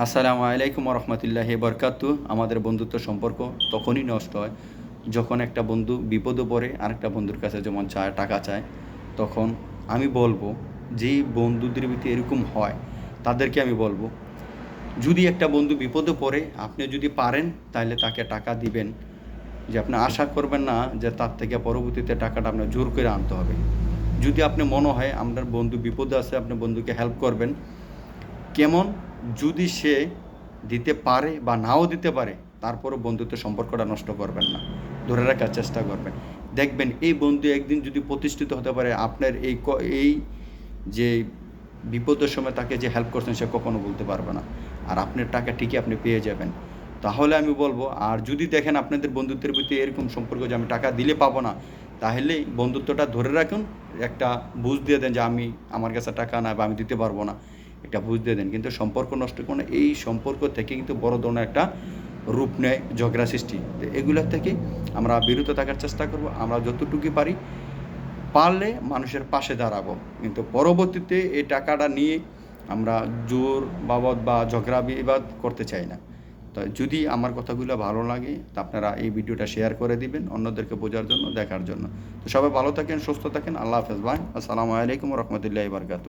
আসসালামু আলাইকুম রহমতুল্লাহি বরকাতু। আমাদের বন্ধুত্ব সম্পর্ক তখনই নষ্ট হয় যখন একটা বন্ধু বিপদে পড়ে আরেকটা বন্ধুর কাছে যেমন চায়, টাকা চায়। তখন আমি বলবো, যেই বন্ধুদের ভিতরে এরকম হয় তাদেরকে আমি বলবো, যদি একটা বন্ধু বিপদে পড়ে আপনি যদি পারেন তাহলে তাকে টাকা দিবেন। যে আপনি আশা করবেন না যে তার থেকে পরবর্তীতে টাকাটা আপনার জোর করে আনতে হবে। যদি আপনি মনে হয় আপনার বন্ধু বিপদে আছে, আপনি বন্ধুকে হেল্প করবেন। কেমন? যদি সে দিতে পারে বা নাও দিতে পারে, তারপরও বন্ধুত্বের সম্পর্কটা নষ্ট করবেন না, ধরে রাখার চেষ্টা করবেন। দেখবেন এই বন্ধু একদিন যদি প্রতিষ্ঠিত হতে পারে, আপনার এই যে বিপদের সময় তাকে যে হেল্প করছেন সে কখনো বলতে পারবে না, আর আপনার টাকা ঠিকই আপনি পেয়ে যাবেন। তাহলে আমি বলবো, আর যদি দেখেন আপনাদের বন্ধুত্বের প্রতি এরকম সম্পর্ক যে আমি টাকা দিলে পাবো না, তাহলে বন্ধুত্বটা ধরে রাখুন। একটা বুঝ দিয়ে দেন যে আমার কাছে টাকা না বা আমি দিতে পারবো না, এটা বুঝ দিয়ে দেন। কিন্তু সম্পর্ক নষ্ট করুন না। এই সম্পর্ক থেকে কিন্তু বড় ধরনের একটা রূপ নেয় ঝগড়া সৃষ্টি। তো এগুলোর থেকে আমরা বিরত থাকার চেষ্টা করব। আমরা যতটুকু পারি, পারলে মানুষের পাশে দাঁড়াবো, কিন্তু পরবর্তীতে এই টাকাটা নিয়ে আমরা জোর বাবদ বা ঝগড়া বিবাদ করতে চাই না। তো যদি আমার কথাগুলো ভালো লাগে তা আপনারা এই ভিডিওটা শেয়ার করে দিবেন অন্যদেরকে বোঝার জন্য, দেখার জন্য। তো সবাই ভালো থাকেন, সুস্থ থাকেন। আল্লাহ হাফেজ ভাই। আসসালামু আলাইকুম রহমতুল্লাহি বারকাতুহু।